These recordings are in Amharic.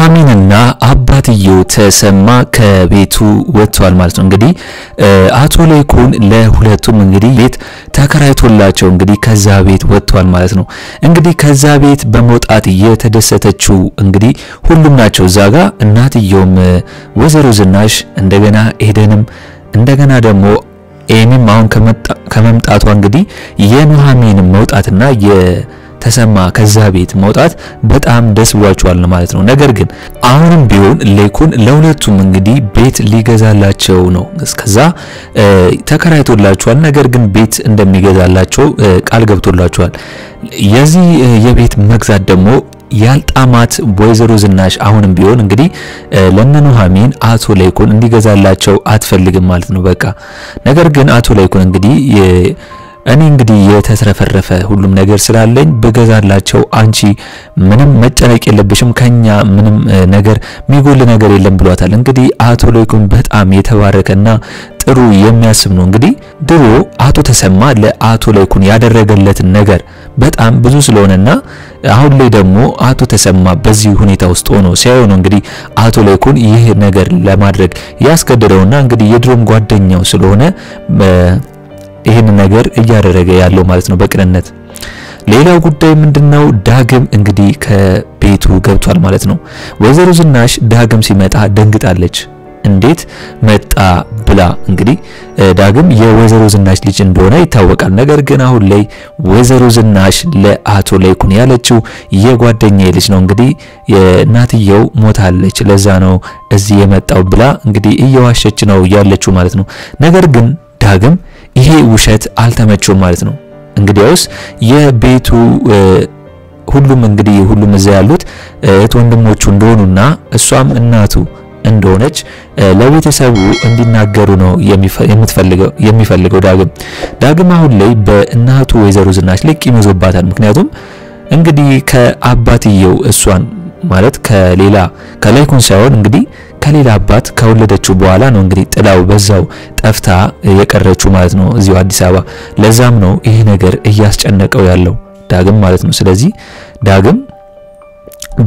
ኑሃሚንና አባትየው ተሰማ ከቤቱ ወጥቷል ማለት ነው። እንግዲህ አቶ ለይኩን ለሁለቱም እንግዲህ ቤት ተከራይቶላቸው እንግዲህ ከዛ ቤት ወጥቷል ማለት ነው። እንግዲህ ከዛ ቤት በመውጣት የተደሰተችው እንግዲህ ሁሉም ናቸው። ዛጋ እናትየውም ወይዘሮ ዝናሽ እንደገና ኤደንም እንደገና ደግሞ ኤሚም አሁን ከመምጣቷ እንግዲህ የኑሃሚን መውጣትና ተሰማ ከዛ ቤት መውጣት በጣም ደስ ብሏቸዋል ማለት ነው። ነገር ግን አሁንም ቢሆን ለይኩን ለሁለቱም እንግዲህ ቤት ሊገዛላቸው ነው። እስከዛ ተከራይቶላቸዋል። ነገር ግን ቤት እንደሚገዛላቸው ቃል ገብቶላቸዋል። የዚህ የቤት መግዛት ደግሞ ያልጣማት ወይዘሮ ዝናሽ አሁንም ቢሆን እንግዲህ ለኑሃሚን አቶ ለይኩን እንዲገዛላቸው አትፈልግም ማለት ነው በቃ። ነገር ግን አቶ ለይኩን እንግዲህ እኔ እንግዲህ የተትረፈረፈ ሁሉም ነገር ስላለኝ በገዛላቸው አንቺ ምንም መጨነቅ የለብሽም ከኛ ምንም ነገር ሚጎል ነገር የለም ብሏታል። እንግዲህ አቶ ለይኩን በጣም የተባረከና ጥሩ የሚያስብ ነው። እንግዲህ ድሮ አቶ ተሰማ ለአቶ ለይኩን ያደረገለት ነገር በጣም ብዙ ስለሆነና አሁን ላይ ደግሞ አቶ ተሰማ በዚህ ሁኔታ ውስጥ ሆኖ ሲያዩ ነው እንግዲህ አቶ ለይኩን ይህ ነገር ለማድረግ ያስገደደውና እንግዲህ የድሮም ጓደኛው ስለሆነ ይሄን ነገር እያደረገ ያለው ማለት ነው በቅንነት። ሌላው ጉዳይ ምንድነው? ዳግም እንግዲህ ከቤቱ ገብቷል ማለት ነው። ወይዘሮ ዝናሽ ዳግም ሲመጣ ደንግጣለች። እንዴት መጣ ብላ እንግዲህ ዳግም የወይዘሮ ዝናሽ ልጅ እንደሆነ ይታወቃል። ነገር ግን አሁን ላይ ወይዘሮ ዝናሽ ለአቶ ለይኩን ያለችው የጓደኛዬ ልጅ ነው እንግዲህ የናትየው ሞታለች ለዛ ነው እዚህ የመጣው ብላ እንግዲህ እየዋሸች ነው ያለችው ማለት ነው። ነገር ግን ዳግም ይሄ ውሸት አልተመቸው ማለት ነው። እንግዲያውስ የቤቱ ሁሉም እንግዲህ ሁሉም እዛ ያሉት ወንድሞቹ እንደሆኑና እሷም እናቱ እንደሆነች ለቤተሰቡ እንዲናገሩ ነው የሚፈልገው ዳግም አሁን ላይ በእናቱ ወይዘሮ ዝናሽ ልክ ይመዞባታል። ምክንያቱም እንግዲህ ከአባትየው እሷን ማለት ከለይኩን ሳይሆን እንግዲህ ከሌላ አባት ከወለደችው በኋላ ነው እንግዲህ ጥላው በዛው ጠፍታ የቀረችው ማለት ነው እዚሁ አዲስ አበባ። ለዛም ነው ይሄ ነገር እያስጨነቀው ያለው ዳግም ማለት ነው። ስለዚህ ዳግም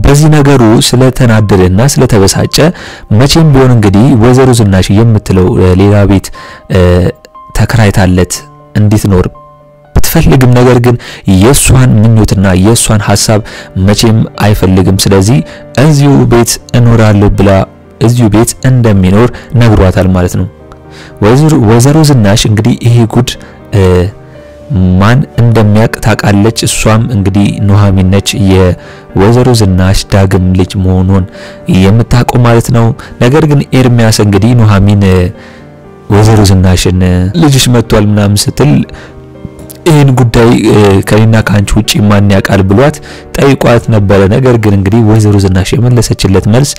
በዚህ ነገሩ ስለተናደደና ስለተበሳጨ መቼም ቢሆን እንግዲህ ወይዘሮ ዝናሽ የምትለው ሌላ ቤት ተከራይታለት እንድትኖር ብትፈልግም ነገር ግን የሷን ምኞትና የሷን ሐሳብ መቼም አይፈልግም። ስለዚህ እዚሁ ቤት እኖራለሁ ብላ እዚሁ ቤት እንደሚኖር ነግሯታል ማለት ነው። ወይዘሮ ዝናሽ እንግዲህ ይሄ ጉድ ማን እንደሚያቅ ታውቃለች። እሷም እንግዲህ ኑሃሚን ነች የወይዘሮ ዝናሽ ዳግም ልጅ መሆኑን የምታውቀው ማለት ነው። ነገር ግን ኤርሚያስ እንግዲህ ኑሃሚን ወይዘሮ ዝናሽን ልጅሽ መጥቷል ምናምን ስትል ይሄን ጉዳይ ከኔና ካንቺ ውጪ ማን ያውቃል ብሏት ጠይቋት ነበር። ነገር ግን እንግዲህ ወይዘሮ ዝናሽ የመለሰችለት መልስ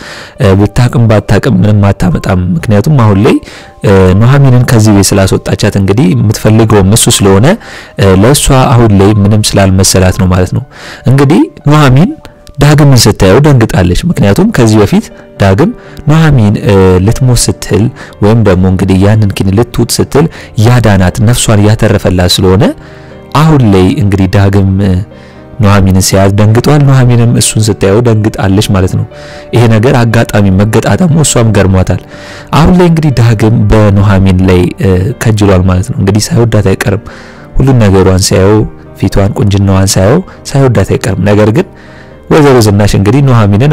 ብታቅም ባታቅም ምንም አታመጣም። ምክንያቱም አሁን ላይ ኑሃሚንን ከዚህ ቤት ስላስወጣቻት እንግዲህ የምትፈልገው እሱ ስለሆነ ለሷ አሁን ላይ ምንም ስላልመሰላት ነው ማለት ነው። እንግዲህ ኑሃሚን ዳግምን ስታየው ደንግጣለች። ምክንያቱም ከዚህ በፊት ዳግም ኑሃሚን ልትሞት ስትል ወይም ደግሞ እንግዲህ ያንን ኪን ልትውጥ ስትል ያዳናት ነፍሷን ያተረፈላት ስለሆነ አሁን ላይ እንግዲህ ዳግም ኑሃሚንን ሲያዝ ደንግጧል። ኑሃሚንም እሱን ስታየው ደንግጣለች ማለት ነው። ይሄ ነገር አጋጣሚ መገጣጣሙ እሷም ገርሟታል። አሁን ላይ እንግዲህ ዳግም በኑሃሚን ላይ ከጅሏል ማለት ነው። እንግዲህ ሳይወዳት አይቀርም። ሁሉን ነገሯን ሳይው ፊቷን ቁንጅናዋን ሳይወዳት አይቀርም። ነገር ግን ወይዘሮ ዝናሽ እንግዲህ ኑሃሚንን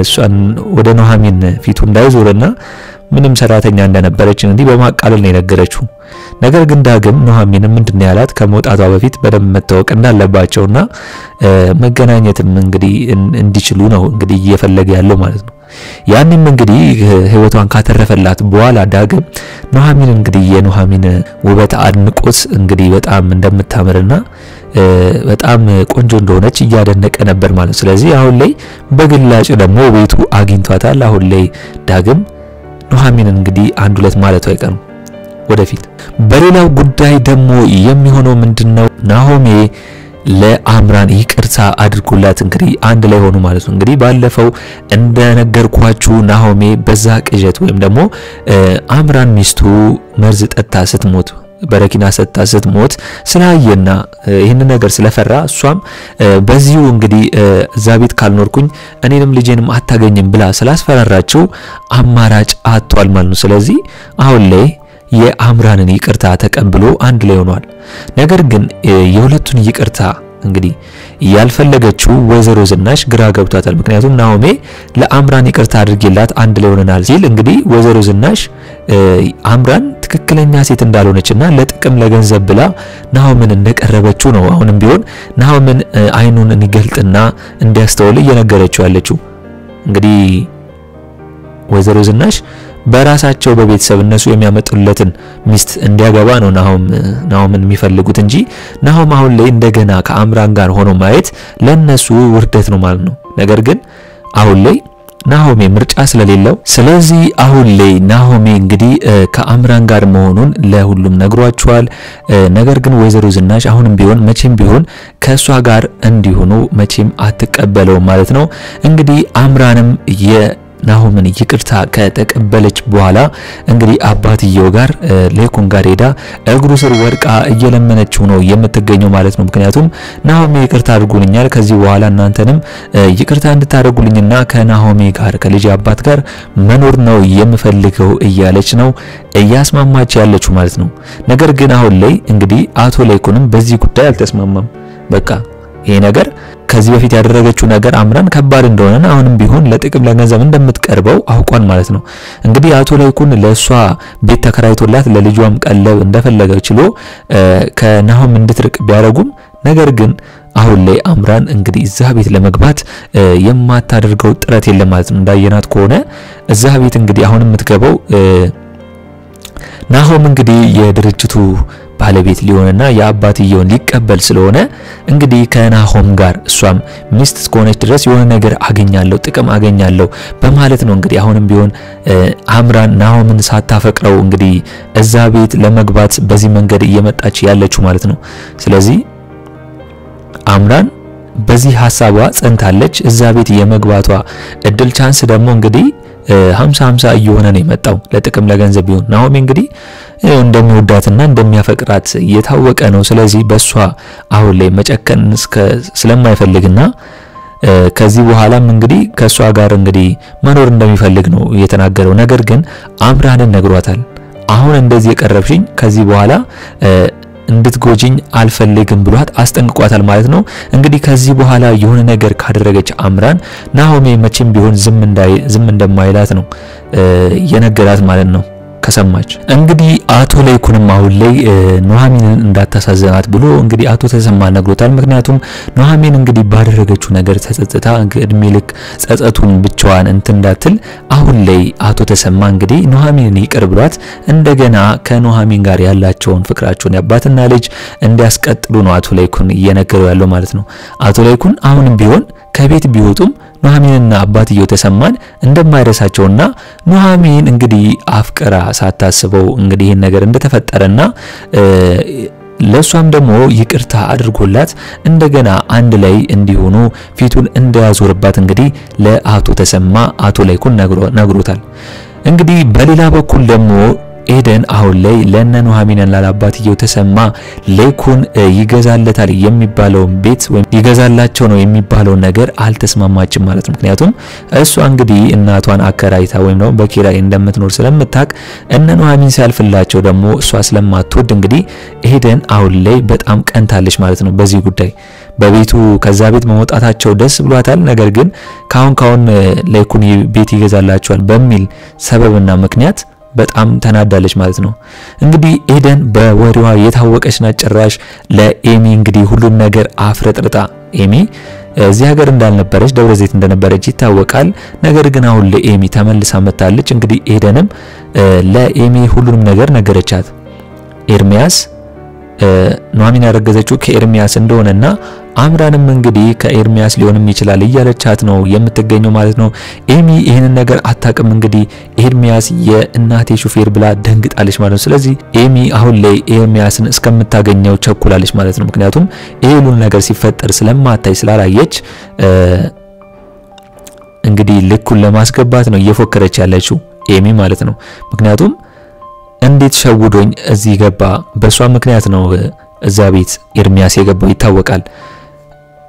እሷን ወደ ኑሃሚን ፊቱ እንዳይዞርና ምንም ሰራተኛ እንደነበረች እንግዲህ በማቃለል ነው የነገረችው። ነገር ግን ዳግም ኑሃሚንን ምንድነው ያላት ከመውጣቷ በፊት በደንብ መታወቅ እንዳለባቸውና መገናኘትም እንግዲህ እንዲችሉ ነው እንግዲህ እየፈለገ ያለው ማለት ነው። ያንንም እንግዲህ ህይወቷን ካተረፈላት በኋላ ዳግም ኑሃሚን እንግዲህ የኑሃሚን ውበት አድንቆት እንግዲህ በጣም እንደምታምርና በጣም ቆንጆ እንደሆነች እያደነቀ ነበር ማለት። ስለዚህ አሁን ላይ በግላጭ ደግሞ ቤቱ አግኝቷታል። አሁን ላይ ዳግም ኑሃሚንን እንግዲህ አንድ ሁለት ማለቱ አይቀርም ወደፊት። በሌላው ጉዳይ ደግሞ የሚሆነው ምንድነው? ናሆሜ ለአምራን ይቅርታ አድርጎላት እንግዲህ አንድ ላይ ሆኑ ማለት ነው። እንግዲህ ባለፈው እንደነገርኳችሁ ናሆሜ በዛ ቅዠት ወይም ደግሞ አምራን ሚስቱ መርዝ ጠጣ ስትሞት በረኪና ስትሞት ስላየና ይሄን ነገር ስለፈራ እሷም በዚሁ እንግዲህ እዛ ቤት ካልኖርኩኝ እኔንም ልጄንም አታገኝም ብላ ስላስፈራራችው አማራጭ አጥቷል ማለት ነው። ስለዚህ አሁን ላይ የአምራንን ይቅርታ ተቀብሎ አንድ ላይ ሆኗል። ነገር ግን የሁለቱን ይቅርታ እንግዲህ ያልፈለገችው ወይዘሮ ዝናሽ ግራ ገብቷታል። ምክንያቱም ናሆሜ ለአምራን ይቅርታ አድርጌላት አንድ ላይ ሆነናል ሲል እንግዲህ ወይዘሮ ዝናሽ አምራን ትክክለኛ ሴት እንዳልሆነችና ለጥቅም ለገንዘብ ብላ ናሆምን እንደቀረበችው ነው አሁንም ቢሆን ናሆምን አይኑን እንዲገልጥና እንዲያስተውል እየነገረችው ያለችው። እንግዲህ ወይዘሮ ዝናሽ በራሳቸው በቤተሰብ እነሱ የሚያመጡለትን ሚስት እንዲያገባ ነው ናሆምን የሚፈልጉት እንጂ ናሆም አሁን ላይ እንደገና ከአምራን ጋር ሆኖ ማየት ለነሱ ውርደት ነው ማለት ነው። ነገር ግን አሁን ላይ ናሆሜ ምርጫ ስለሌለው ስለዚህ አሁን ላይ ናሆሜ እንግዲህ ከአምራን ጋር መሆኑን ለሁሉም ነግሯቸዋል። ነገር ግን ወይዘሮ ዝናሽ አሁንም ቢሆን መቼም ቢሆን ከሷ ጋር እንዲሆኑ መቼም አትቀበለው ማለት ነው። እንግዲህ አምራንም ናሆምን ይቅርታ ከተቀበለች በኋላ እንግዲህ አባትየው ጋር ለይኩን ጋር ሄዳ እግሩ ስር ወድቃ እየለመነችው ነው የምትገኘው ማለት ነው። ምክንያቱም ናሆሜ ይቅርታ አድርጉልኛል ከዚህ በኋላ እናንተንም ይቅርታ እንድታደርጉልኝና ከናሆሜ ጋር ከልጅ አባት ጋር መኖር ነው የምፈልገው እያለች ነው እያስማማች ያለችው ማለት ነው። ነገር ግን አሁን ላይ እንግዲህ አቶ ለይኩንም በዚህ ጉዳይ አልተስማማም። በቃ ይሄ ነገር ከዚህ በፊት ያደረገችው ነገር አምራን ከባድ እንደሆነና አሁንም ቢሆን ለጥቅም ለገንዘብ እንደምትቀርበው አውቋን ማለት ነው። እንግዲህ አቶ ለይኩን ለሷ ቤት ተከራይቶላት ለልጇም ቀለብ እንደፈለገ ችሎ ከናሆም እንድትርቅ ቢያረጉም ነገር ግን አሁን ላይ አምራን እንግዲህ እዛ ቤት ለመግባት የማታደርገው ጥረት የለም ማለት ነው። እንዳየናት ከሆነ እዛ ቤት እንግዲህ አሁን የምትገባው ናሆም እንግዲህ የድርጅቱ ባለቤት ሊሆንና የአባትየውን ሊቀበል ስለሆነ እንግዲህ ከናሆም ጋር እሷም ሚስት እስከሆነች ድረስ የሆነ ነገር አገኛለሁ ጥቅም አገኛለሁ በማለት ነው እንግዲህ አሁንም ቢሆን አምራን ናሆምን ሳታፈቅረው እንግዲህ እዛ ቤት ለመግባት በዚህ መንገድ እየመጣች ያለችው ማለት ነው። ስለዚህ አምራን በዚህ ሐሳቧ ጸንታለች። እዛ ቤት የመግባቷ እድል ቻንስ ደግሞ እንግዲህ 50-50 እየሆነ ነው የመጣው ለጥቅም ለገንዘብ ቢሆን ናሆም እንግዲህ እንደሚወዳትና እንደሚያፈቅራት የታወቀ ነው። ስለዚህ በሷ አሁን ላይ መጨከን ስለማይፈልግና ከዚህ በኋላም እንግዲህ ከሷ ጋር እንግዲህ መኖር እንደሚፈልግ ነው የተናገረው። ነገር ግን አምራንን ነግሯታል። አሁን እንደዚህ የቀረብሽኝ ከዚህ በኋላ እንድትጎጂኝ አልፈልግም ብሏት አስጠንቅቋታል ማለት ነው። እንግዲህ ከዚህ በኋላ የሆነ ነገር ካደረገች አምራን ናሆሜ መቼም ቢሆን ዝም እንደማይላት ነው የነገራት ማለት ነው ከሰማች። እንግዲህ አቶ ለይኩንም አሁን ላይ ኑሐሚንን እንዳታሳዘናት ብሎ እንግዲህ አቶ ተሰማ ነግሮታል። ምክንያቱም ኑሐሚን እንግዲህ ባደረገችው ነገር ተጸጽታ እድሜ ልክ ጸጸቱን ብቻዋን እንዳትል አሁን ላይ አቶ ተሰማ እንግዲህ ኑሐሚንን ይቅር ብሏት እንደገና ከኑሐሚን ጋር ያላቸውን ፍቅራቸውን ያባትና ልጅ እንዲያስቀጥሉ ነው አቶ ለይኩን እየነገረው ያለው ማለት ነው። አቶ ለይኩን አሁንም ቢሆን ከቤት ቢወጡም ኑሐሚንና አባትየው ተሰማን እንደማይረሳቸውና ኑሐሚን እንግዲህ አፍቅራ ሳታስበው እንግዲህ ይሄን ነገር እንደተፈጠረና ለሷም ደግሞ ይቅርታ አድርጎላት እንደገና አንድ ላይ እንዲሆኑ ፊቱን እንዳያዞርባት እንግዲህ ለአቶ ተሰማ አቶ ለይኩን ነግሮታል። እንግዲህ በሌላ በኩል ደግሞ ኤደን አሁን ላይ ለነ ኑሐሚንና ለአባትየው ተሰማ ለይኩን ይገዛለታል የሚባለው ቤት ወይ ይገዛላቸው ነው የሚባለው ነገር አልተስማማችም ማለት ነው። ምክንያቱም እሷ እንግዲህ እናቷን አከራይታ ወይም ነው በኪራይ እንደምትኖር ስለምታቅ እነ ኑሐሚን ሲያልፍላቸው ደግሞ እሷ ስለማትወድ እንግዲህ ኤደን አሁን ላይ በጣም ቀንታለች ማለት ነው በዚህ ጉዳይ። በቤቱ ከዛ ቤት መውጣታቸው ደስ ብሏታል። ነገር ግን ካሁን ለይኩን ቤት ይገዛላቸዋል በሚል ሰበብና ምክንያት በጣም ተናዳለች ማለት ነው። እንግዲህ ኤደን በወሬዋ የታወቀችና ጭራሽ ለኤሚ እንግዲህ ሁሉም ነገር አፍረጥርጣ ኤሚ እዚህ ሀገር እንዳልነበረች ደብረ ዘይት እንደነበረች ይታወቃል። ነገር ግን አሁን ለኤሚ ተመልሳ መጣለች። እንግዲህ ኤደንም ለኤሚ ሁሉንም ነገር ነገረቻት። ኤርሚያስ ኑሐሚን ያረገዘችው ከኤርሚያስ እንደሆነና አምራንም እንግዲህ ከኤርሚያስ ሊሆንም ይችላል እያለቻት ነው የምትገኘው ማለት ነው። ኤሚ ይሄንን ነገር አታቅም። እንግዲህ ኤርሚያስ የእናቴ ሹፌር ብላ ደንግጣለች ማለት ነው። ስለዚህ ኤሚ አሁን ላይ ኤርሚያስን እስከምታገኘው ቸኩላለች ማለት ነው። ምክንያቱም ይሄንን ነገር ሲፈጠር ስለማታይ ስላላየች እንግዲህ ልኩን ለማስገባት ነው እየፎከረች ያለችው ኤሚ ማለት ነው። ምክንያቱም እንዴት ሸውዶኝ እዚህ ገባ በሷ ምክንያት ነው እዛ ቤት ኤርሚያስ የገባው ይታወቃል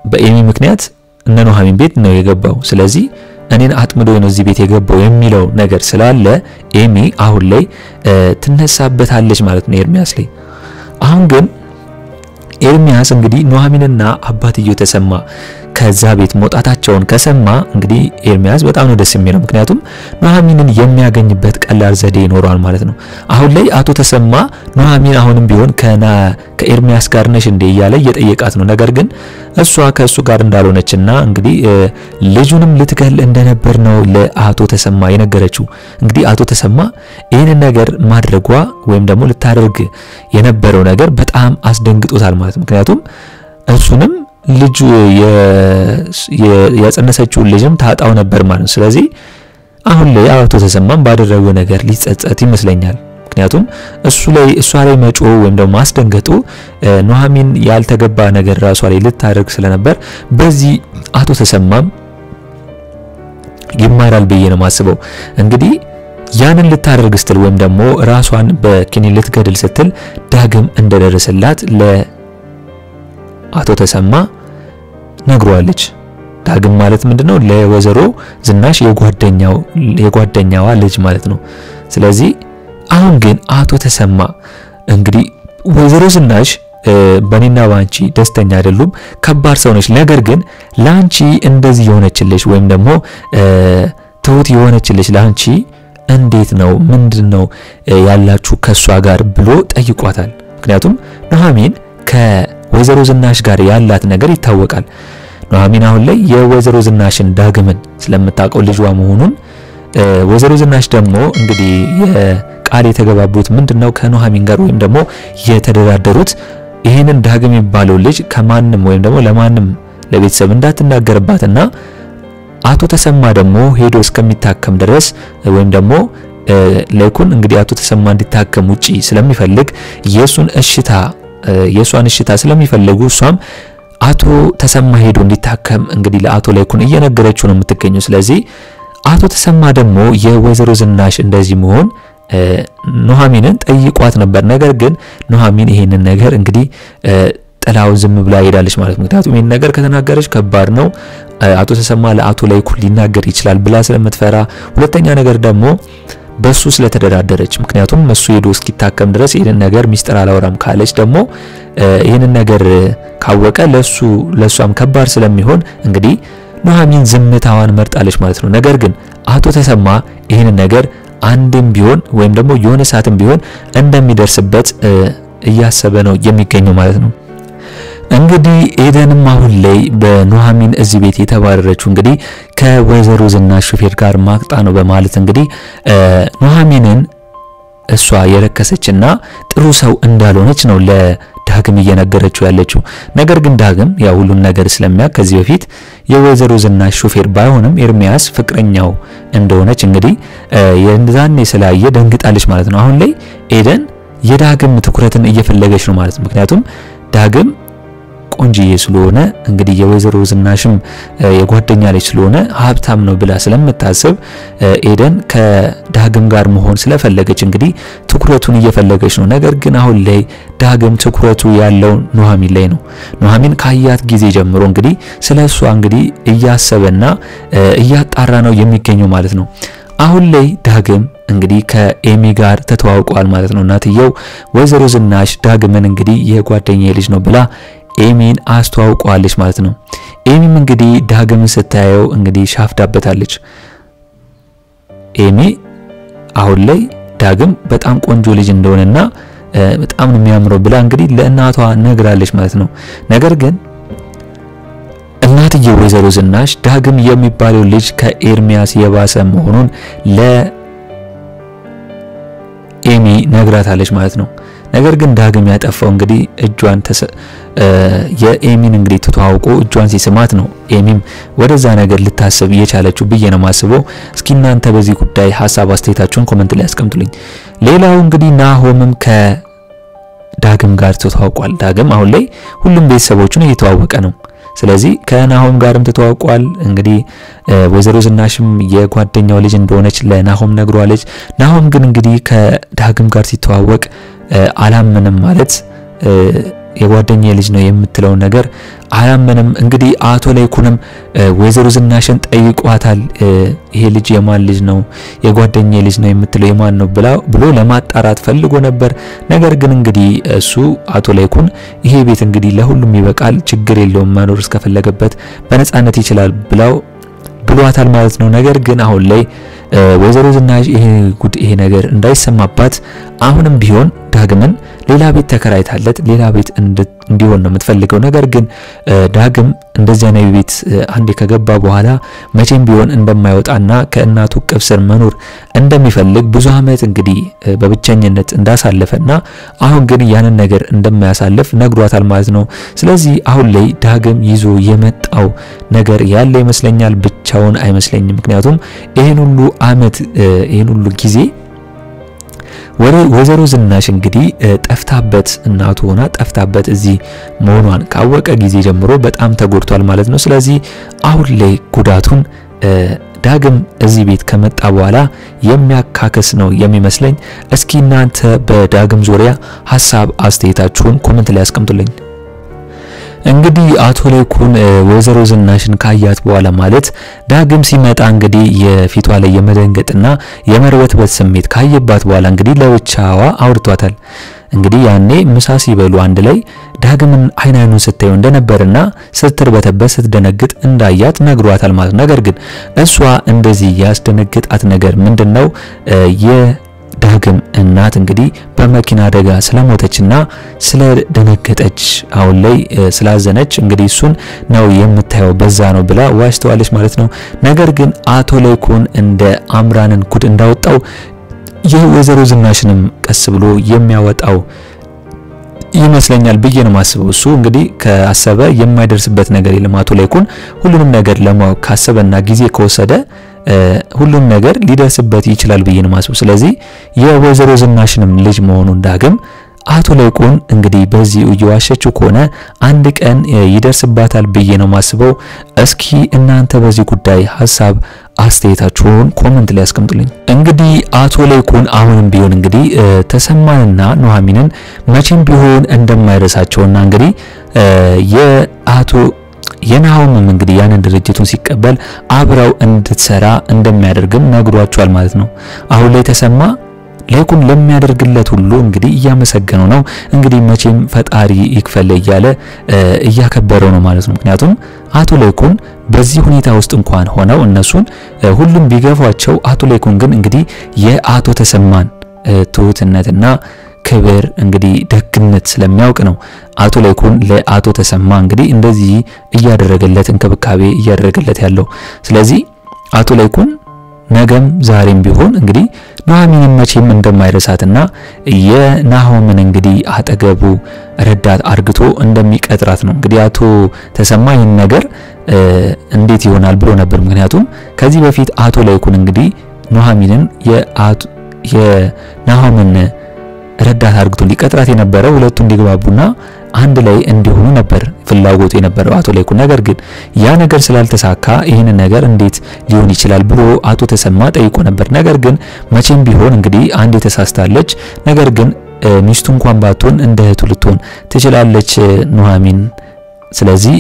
በኤሚ ምክንያት እነ ኑሐሚን ቤት ነው የገባው ስለዚህ እኔን አጥምዶ ነው እዚህ ቤት የገባው የሚለው ነገር ስላለ ኤሚ አሁን ላይ ትነሳበታለች ማለት ነው ኤርሚያስ ላይ አሁን ግን ኤርሚያስ እንግዲህ ኑሐሚንና አባትየው ተሰማ ከዛ ቤት መውጣታቸውን ከሰማ እንግዲህ ኤርሚያስ በጣም ነው ደስ የሚለው ምክንያቱም ኑሐሚንን የሚያገኝበት ቀላል ዘዴ ይኖራል ማለት ነው አሁን ላይ አቶ ተሰማ ኑሐሚን አሁንም ቢሆን ከኤርሚያስ ጋር ነሽ እንደ እያለ እየጠየቃት ነው ነገር ግን እሷ ከሱ ጋር እንዳልሆነችና እንግዲህ ልጁንም ልትገል እንደነበር ነው ለአቶ ተሰማ የነገረችው እንግዲህ አቶ ተሰማ ይሄን ነገር ማድረጓ ወይም ደግሞ ልታደርግ የነበረው ነገር በጣም አስደንግጦታል ማለት ምክንያቱም እሱንም ልጁ ያጸነሰችው ልጅም ታጣው ነበር ማለት ነው ስለዚህ አሁን ላይ አቶ ተሰማም ባደረገው ነገር ሊጸጸት ይመስለኛል ምክንያቱም እሷ ላይ መጮ ወይም ደግሞ ማስደንገጡ ኑሐሚን ያልተገባ ነገር ራሷ ላይ ልታደርግ ስለነበር በዚህ አቶ ተሰማም ይማራል ብዬ ነው ማስበው እንግዲህ ያንን ልታደርግ ስትል ወይም ደግሞ ራሷን በኪኒን ልትገድል ስትል ዳግም እንደደረሰላት አቶ ተሰማ ነግሯለች ዳግም ማለት ምንድነው ለወዘሮ ዝናሽ የጓደኛዋ ልጅ ማለት ነው ስለዚህ አሁን ግን አቶ ተሰማ እንግዲህ ወዘሮ ዝናሽ በኔና ባንቺ ደስተኛ አይደሉም ከባድ ሰው ነች ነገር ግን ላንቺ እንደዚህ የሆነችልሽ ወይም ደግሞ ተውት የሆነችልሽ ላንቺ እንዴት ነው ምንድነው ያላችሁ ከሷ ጋር ብሎ ጠይቋታል ምክንያቱም ኑሐሚን ከወዘሮ ዝናሽ ጋር ያላት ነገር ይታወቃል ኑሐሚን አሁን ላይ የወዘሮ ዝናሽን ዳግምን ስለምታውቀው ልጅዋ መሆኑን ወዘሮ ዝናሽ ደግሞ እንግዲህ የቃል የተገባቡት ምንድነው ከኑሐሚን ጋር ወይም ደግሞ የተደራደሩት ይሄንን ዳግም የሚባለው ልጅ ከማንም ወይም ደግሞ ለማንም ለቤተሰብ እንዳትናገርባትና አቶ ተሰማ ደግሞ ሄዶ እስከሚታከም ድረስ ወይም ደግሞ ለኩን እንግዲህ አቶ ተሰማ እንዲታከም ውጪ ስለሚፈልግ የሷን እሽታ ስለሚፈልጉ እሷም አቶ ተሰማ ሄዶ እንዲታከም እንግዲህ ለአቶ ለኩን እየነገረችው ነው የምትገኘው ስለዚህ አቶ ተሰማ ደግሞ የወዘሮ ዝናሽ እንደዚህ መሆን ኑሐሚንን ጠይቋት ነበር ነገር ግን ኑሐሚን ይሄንን ነገር እንግዲህ ጥላው ዝም ብላ ሄዳለች ማለት ነው ምክንያቱም ይሄን ነገር ከተናገረች ከባድ ነው አቶ ተሰማ ለአቶ ለኩን ሊናገር ይችላል ብላ ስለምትፈራ ሁለተኛ ነገር ደግሞ በሱ ስለተደራደረች ምክንያቱም እሱ ሄዶ እስኪታከም ድረስ ይሄን ነገር ሚስጥር አላወራም ካለች ደግሞ ይሄን ነገር ካወቀ ለሷም ከባድ ስለሚሆን እንግዲህ ኑሐሚን ዝምታዋን መርጣለች ማለት ነው ነገር ግን አቶ ተሰማ ይሄን ነገር አንድም ቢሆን ወይም ደግሞ የሆነ ሰዓትም ቢሆን እንደሚደርስበት እያሰበ ነው የሚገኘው ማለት ነው እንግዲህ ኤደንም አሁን ላይ በኑሐሚን እዚህ ቤት የተባረረችው እንግዲህ ከወዘሮ ዝናሽ ሹፌር ጋር ማቅጣ ነው በማለት እንግዲህ ኑሐሚንን እሷ የረከሰችና ጥሩ ሰው እንዳልሆነች ነው ለዳግም እየነገረችው ያለችው ነገር ግን ዳግም ያ ሁሉን ነገር ስለሚያውቅ ከዚህ በፊት የወዘሮ ዝናሽ ሹፌር ባይሆንም ኤርሚያስ ፍቅረኛው እንደሆነች እንግዲህ የዛኔ ስላየ ደንግጣለች ማለት ነው አሁን ላይ ኤደን የዳግም ትኩረትን እየፈለገች ነው ማለት ነው ምክንያቱም ዳግም ቆንጂዬ ስለሆነ እንግዲህ የወዘሮ ዝናሽም የጓደኛ ልጅ ስለሆነ ሀብታም ነው ብላ ስለምታስብ ኤደን ከዳግም ጋር መሆን ስለፈለገች እንግዲህ ትኩረቱን እየፈለገች ነው ነገር ግን አሁን ላይ ዳግም ትኩረቱ ያለው ኑሐሚን ላይ ነው ኑሐሚን ካያት ጊዜ ጀምሮ እንግዲህ ስለሷ እንግዲህ እያሰበና እያጣራ ነው የሚገኘው ማለት ነው አሁን ላይ ዳግም እንግዲህ ከኤሚ ጋር ተተዋውቋል ማለት ነው እናትየው ወዘሮ ዝናሽ ዳግምን እንግዲህ የጓደኛ ልጅ ነው ብላ ኤሚን አስተዋውቋለች ማለት ነው ኤሚም እንግዲህ ዳግምን ስታየው እንግዲህ ሻፍዳበታለች ኤሚ አሁን ላይ ዳግም በጣም ቆንጆ ልጅ እንደሆነና በጣም የሚያምረው ብላ እንግዲህ ለእናቷ ነግራለች ማለት ነው ነገር ግን እናትየው ወዘሮ ዝናሽ ዳግም የሚባለው ልጅ ከኤርሚያስ የባሰ መሆኑን ለኤሚ ነግራታለች ማለት ነው ነገር ግን ዳግም ያጠፋው እንግዲህ እጇን የኤሚን እንግዲህ ተተዋውቆ እጇን ሲስማት ነው ኤሚም ወደዛ ነገር ልታስብ እየቻለችው ብዬ ነው ማስበው እስኪ እናንተ በዚህ ጉዳይ ሐሳብ አስተያየታችሁን ኮሜንት ላይ አስቀምጡልኝ ሌላው እንግዲህ ናሆምም ከዳግም ጋር ተተዋውቋል ዳግም አሁን ላይ ሁሉም ቤተሰቦቹን እየተዋወቀ ነው ስለዚህ ከናሆም ጋርም ተተዋውቋል እንግዲህ ወይዘሮ ዝናሽም የጓደኛው ልጅ እንደሆነች ለናሆም ነግሯለች ናሆም ግን እንግዲህ ከዳግም ጋር ሲተዋወቅ አላምንም ማለት የጓደኛ ልጅ ነው የምትለው ነገር አያመንም እንግዲህ አቶ ላይኩንም ወይዘሮ ዝናሽን ጠይቋታል ይሄ ልጅ የማን ልጅ ነው የጓደኛ ልጅ ነው የምትለው የማን ነው ብሎ ለማጣራት ፈልጎ ነበር ነገር ግን እንግዲህ እሱ አቶ ላይኩን ይሄ ቤት እንግዲህ ለሁሉም ይበቃል ችግር የለውም መኖር እስከፈለገበት በነጻነት ይችላል ብሏታል ማለት ነው ነገር ግን አሁን ላይ ወይዘሮ ዝናሽ ይሄ ነገር እንዳይሰማባት አሁንም ቢሆን ዳግምን ሌላ ቤት ተከራይታለት ሌላ ቤት እንዲሆን ነው የምትፈልገው ነገር ግን ዳግም እንደዚህ አይነት ቤት አንዴ ከገባ በኋላ መቼም ቢሆን እንደማይወጣና ከእናቱ ቅፍ ስር መኖር እንደሚፈልግ ብዙ አመት እንግዲህ በብቸኝነት እንዳሳለፈና አሁን ግን ያንን ነገር እንደማያሳልፍ ነግሯታል ማለት ነው ስለዚህ አሁን ላይ ዳግም ይዞ የመጣው ነገር ያለ ይመስለኛል ብቻውን አይመስለኝም ምክንያቱም ይሄን ሁሉ አመት ይሄን ሁሉ ጊዜ ወይዘሮ ዝናሽ እንግዲህ ጠፍታበት እናቱ ሆና ጠፍታበት እዚህ መሆኗን ካወቀ ጊዜ ጀምሮ በጣም ተጎድቷል ማለት ነው ስለዚህ አሁን ላይ ጉዳቱን ዳግም እዚህ ቤት ከመጣ በኋላ የሚያካክስ ነው የሚመስለኝ እስኪ እናንተ በዳግም ዙሪያ ሐሳብ አስተያየታችሁን ኮሜንት ላይ አስቀምጡልኝ እንግዲህ አቶ ላይኩን ወይዘሮ ዝናሽን ካያት በኋላ ማለት ዳግም ሲመጣ እንግዲህ የፊቷ ላይ የመደንገጥና የመርበትበት ስሜት ካየባት በኋላ እንግዲህ ለብቻዋ አውርቷታል እንግዲህ ያኔ ምሳ ሲበሉ አንድ ላይ ዳግምን አይናኑን ስታየው እንደነበርና ስትርበተበት ስትደነግጥ እንዳያት ነግሯታል ማለት ነገር ግን እሷ እንደዚህ ያስደነግጣት ነገር ምንድነው ዳግም እናት እንግዲህ በመኪና አደጋ ስለሞተችና ስለደነገጠች አሁን ላይ ስላዘነች እንግዲህ እሱን ነው የምታየው በዛ ነው ብላ ዋሽተዋለች ማለት ነው ነገር ግን አቶ ላይኩን እንደ አምራንን ጉድ እንዳወጣው የወይዘሮ ዝናሽንም ቀስ ብሎ የሚያወጣው ይመስለኛል ብዬ ነው ማስበው እሱ እንግዲህ ከአሰበ የማይደርስበት ነገር የለም አቶ ላይኩን ሁሉንም ነገር ለማወቅ ካሰበና ጊዜ ከወሰደ ሁሉም ነገር ሊደርስበት ይችላል ብዬ ነው ማስበው ስለዚህ የወይዘሮ ዝናሽንም ልጅ መሆኑን ዳግም አቶ ላይኩን እንግዲህ በዚህ እየዋሸችው ከሆነ አንድ ቀን ይደርስባታል ብዬ ነው ማስበው እስኪ እናንተ በዚህ ጉዳይ ሐሳብ አስተያየታችሁን ኮሜንት ላይ አስቀምጡልኝ እንግዲህ አቶ ላይኩን አሁንም ቢሆን እንግዲህ ተሰማንና ኑሐሚንን መቼም ቢሆን እንደማይረሳቸውና እንግዲህ የናሆምም እንግዲህ ያንን ድርጅቱን ሲቀበል አብራው እንድትሰራ እንደሚያደርግም ነግሯቸዋል ማለት ነው አሁን ላይ ተሰማ ላይኩን ለሚያደርግለት ሁሉ እንግዲህ እያመሰገነው ነው እንግዲህ መቼም ፈጣሪ ይክፈል እያለ እያከበረው ነው ማለት ነው ምክንያቱም አቶ ላይኩን በዚህ ሁኔታ ውስጥ እንኳን ሆነው እነሱን ሁሉም ቢገፏቸው አቶ ላይኩን ግን እንግዲህ የአቶ ተሰማን ትሁትነትና ክብር እንግዲህ ደግነት ስለሚያውቅ ነው አቶ ላይኩን ለአቶ ተሰማ እንግዲህ እንደዚህ እያደረገለት እንክብካቤ እያደረገለት ያለው ስለዚህ አቶ ላይኩን ነገም ዛሬም ቢሆን እንግዲህ ኑሐሚንን መቼም እንደማይረሳትና የናሆምን እንግዲህ አጠገቡ ረዳት አርግቶ እንደሚቀጥራት ነው እንግዲህ አቶ ተሰማ ይህን ነገር እንዴት ይሆናል ብሎ ነበር ምክንያቱም ከዚህ በፊት አቶ ላይኩን እንግዲህ ኑሐሚንን የናሆምን ረዳት አርግቶ ሊቀጥራት የነበረው ሁለቱ እንዲግባቡና አንድ ላይ እንዲሆኑ ነበር ፍላጎቱ የነበረው አቶ ላይኩን ነገር ግን ያ ነገር ስላልተሳካ ይሄን ነገር እንዴት ሊሆን ይችላል ብሎ አቶ ተሰማ ጠይቆ ነበር ነገር ግን መቼም ቢሆን እንግዲህ አንድ ተሳስታለች ነገር ግን ሚስቱ እንኳን ባትሆን እንደ እህቱ ልትሆን ትችላለች ኑሐሚን ስለዚህ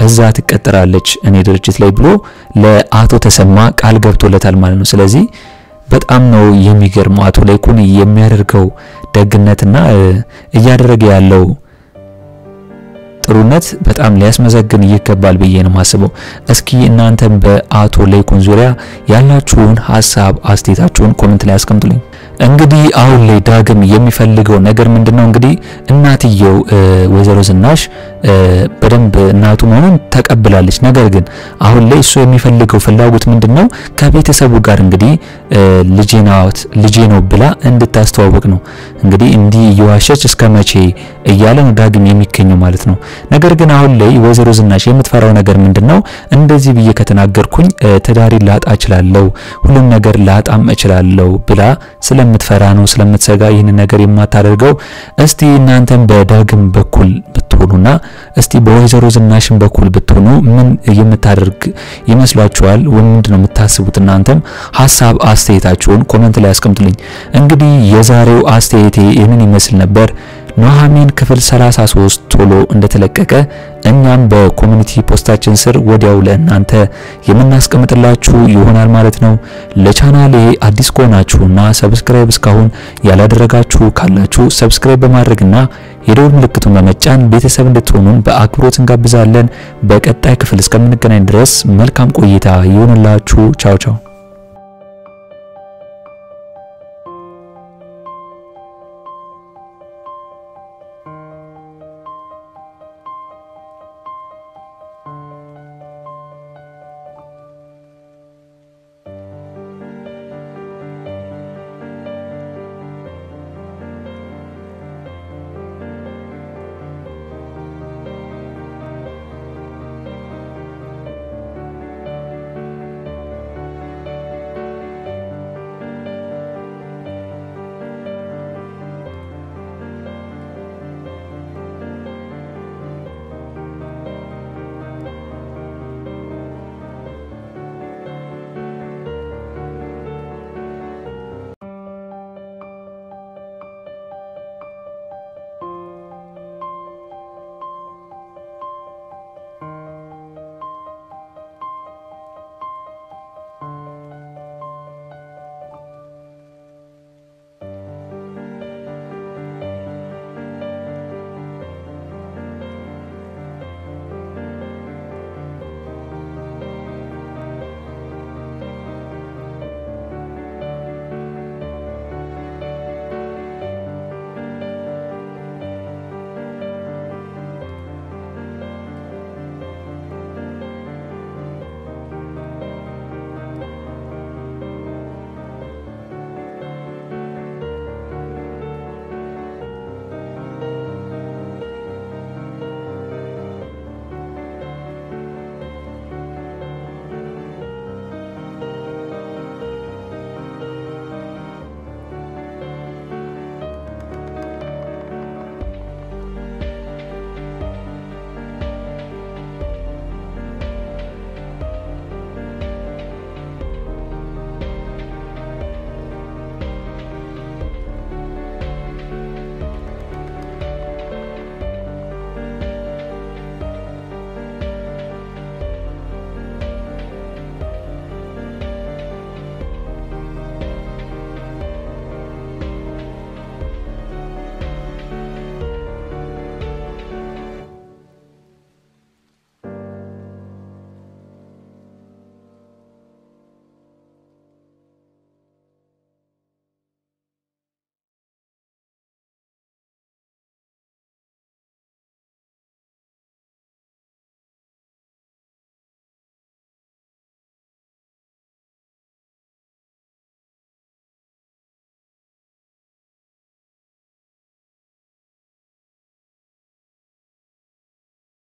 እዛ ትቀጥራለች እኔ ድርጅት ላይ ብሎ ለአቶ ተሰማ ቃል ገብቶለታል ማለት ነው ስለዚህ በጣም ነው የሚገርመው አቶ ላይኩን የሚያደርገው ደግነትና እያደረገ ያለው ጥሩነት በጣም ሊያስመሰግን ይገባል ብዬ ነው ማስበው እስኪ እናንተም በአቶ ላይኩን ዙሪያ ያላችሁን ሐሳብ አስተያየታችሁን ኮሜንት ላይ አስቀምጡልኝ እንግዲህ አሁን ላይ ዳግም የሚፈልገው ነገር ምንድነው እንግዲህ እናትየው ወይዘሮ ዝናሽ በደንብ እናቱ መሆኑን ተቀብላለች ነገር ግን አሁን ላይ እሱ የሚፈልገው ፍላጎት ምንድነው ከቤተሰቡ ጋር እንግዲህ ልጄ ነው ብላ እንድታስተዋወቅ ነው እንግዲህ እንዲህ እየዋሸች እስከመቼ እያለ ነው ዳግም የሚገኘው ማለት ነው ነገር ግን አሁን ላይ ወይዘሮ ዝናሽ የምትፈራው ነገር ምንድነው እንደዚህ ብዬ ከተናገርኩኝ ተዳሪ ላጣ እችላለሁ ሁሉም ነገር ላጣም እችላለሁ ብላ ስለምትፈራ ነው ስለምትሰጋ ይህን ነገር የማታደርገው እስቲ እናንተም በዳግም በኩል ብትሆኑና እስቲ በወይዘሮ ዝናሽን በኩል ብትሆኑ ምን የምታደርግ ይመስላችኋል? ምንድነው የምታስቡት? እናንተም ሐሳብ አስተያየታችሁን ኮሜንት ላይ አስቀምጡልኝ። እንግዲህ የዛሬው አስተያየቴ ይህንን ይመስል ነበር። ኑሐሚን ክፍል 33 ቶሎ እንደተለቀቀ እኛም በኮሚኒቲ ፖስታችን ስር ወዲያው ለእናንተ የምናስቀምጥላችሁ ይሆናል ማለት ነው። ለቻናሌ አዲስ ከሆናችሁና ሰብስክራይብ እስካሁን ያላደረጋችሁ ካላችሁ ሰብስክራይብ በማድረግና የደወል ምልክቱን በመጫን ቤተሰብ እንድትሆኑን በአክብሮት እንጋብዛለን። በቀጣይ ክፍል እስከምንገናኝ ድረስ መልካም ቆይታ ይሁንላችሁ። ቻው ቻው።